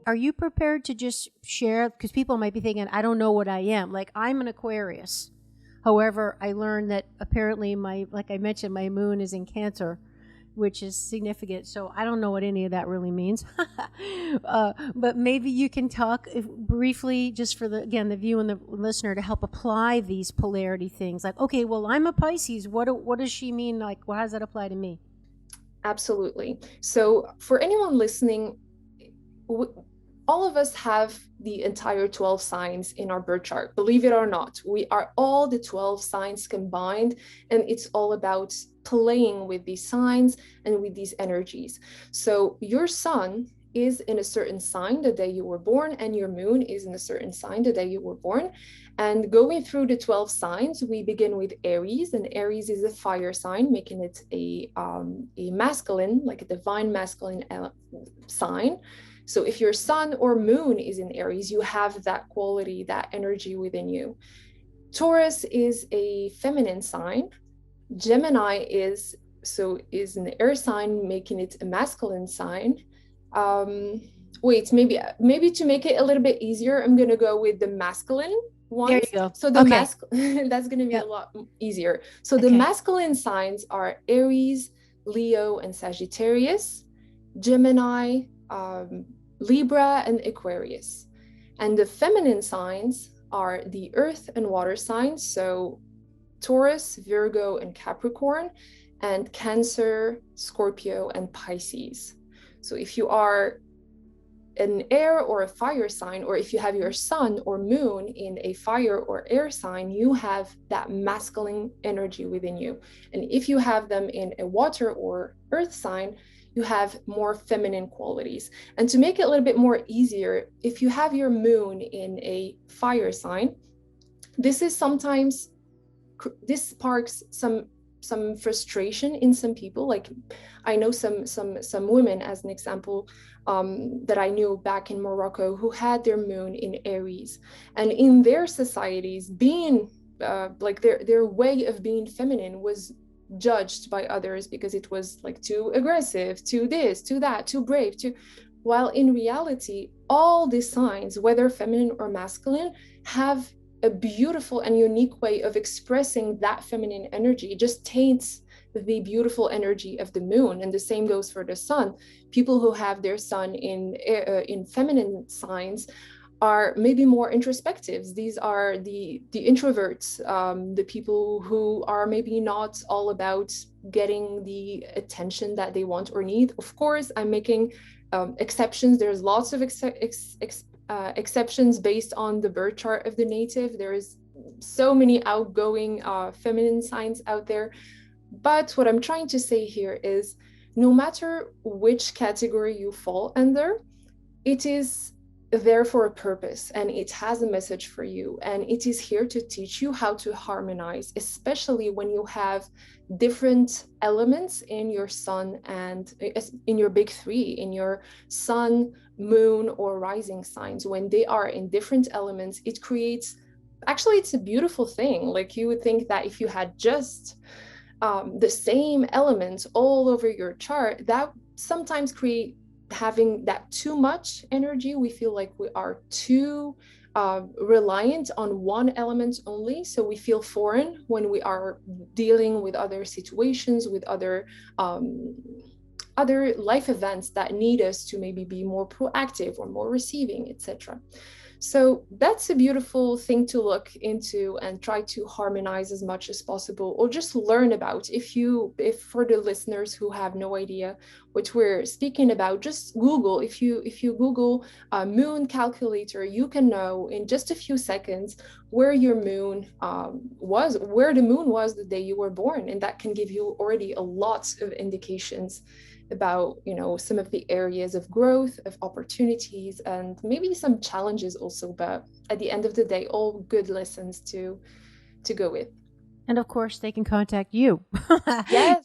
are you prepared to just share? Because people might be thinking, I don't know what I am. Like, I'm an Aquarius. However, I learned that apparently like I mentioned, my moon is in Cancer, which is significant. So I don't know what any of that really means. But maybe you can talk briefly, just for the viewer and the listener, to help apply these polarity things. Like, okay, well, I'm a Pisces. What does she mean? Like, how does that apply to me? Absolutely. So for anyone listening, all of us have the entire 12 signs in our birth chart. Believe it or not, we are all the 12 signs combined, and it's all about playing with these signs and with these energies. So your sun is in a certain sign the day you were born, and your moon is in a certain sign the day you were born. And going through the 12 signs, we begin with Aries, and Aries is a fire sign, making it a masculine, like a divine masculine sign. So if your sun or moon is in Aries, you have that quality, that energy within you. Taurus is a feminine sign. Gemini is an air sign, making it a masculine sign. Wait, maybe to make it a little bit easier, I'm gonna go with the masculine ones. There you go. So the Okay. that's gonna be Yep. a lot easier. So the Okay. masculine signs are Aries, Leo, and Sagittarius. Gemini, Libra, and Aquarius. And the feminine signs are the earth and water signs, so Taurus, Virgo, and Capricorn, and Cancer, Scorpio, and Pisces. So if you are an air or a fire sign, or if you have your sun or moon in a fire or air sign, you have that masculine energy within you. And if you have them in a water or earth sign, you have more feminine qualities. And to make it a little bit more easier, if you have your moon in a fire sign, this sparks some frustration in some people. Like, I know some women, as an example, that I knew back in Morocco, who had their moon in Aries, and in their societies, being like their way of being feminine was judged by others because it was like too aggressive, too this, too that, too brave, too, while in reality, all these signs, whether feminine or masculine, have a beautiful and unique way of expressing that feminine energy. It just taints the beautiful energy of the moon. And the same goes for the sun. People who have their sun in feminine signs are maybe more introspectives. These are the introverts, the people who are maybe not all about getting the attention that they want or need. Of course, I'm making exceptions. There's lots of exceptions based on the birth chart of the native. There's so many outgoing feminine signs out there. But what I'm trying to say here is, no matter which category you fall under, it is there for a purpose, and it has a message for you, and it is here to teach you how to harmonize, especially when you have different elements in your sun and in your big three, in your sun, moon, or rising signs. When they are in different elements, it creates, actually, it's a beautiful thing. Like, you would think that if you had just the same elements all over your chart, that sometimes create having that too much energy. We feel like we are too reliant on one element only, so we feel foreign when we are dealing with other situations, with other life events that need us to maybe be more proactive or more receiving, etc. So that's a beautiful thing to look into and try to harmonize as much as possible, or just learn about. If for the listeners who have no idea what we're speaking about, just Google. If you Google moon calculator, you can know in just a few seconds where your moon where the moon was the day you were born, and that can give you already a lot of indications about, some of the areas of growth, of opportunities, and maybe some challenges also. But at the end of the day, all good lessons to go with. And of course, they can contact you. Yes.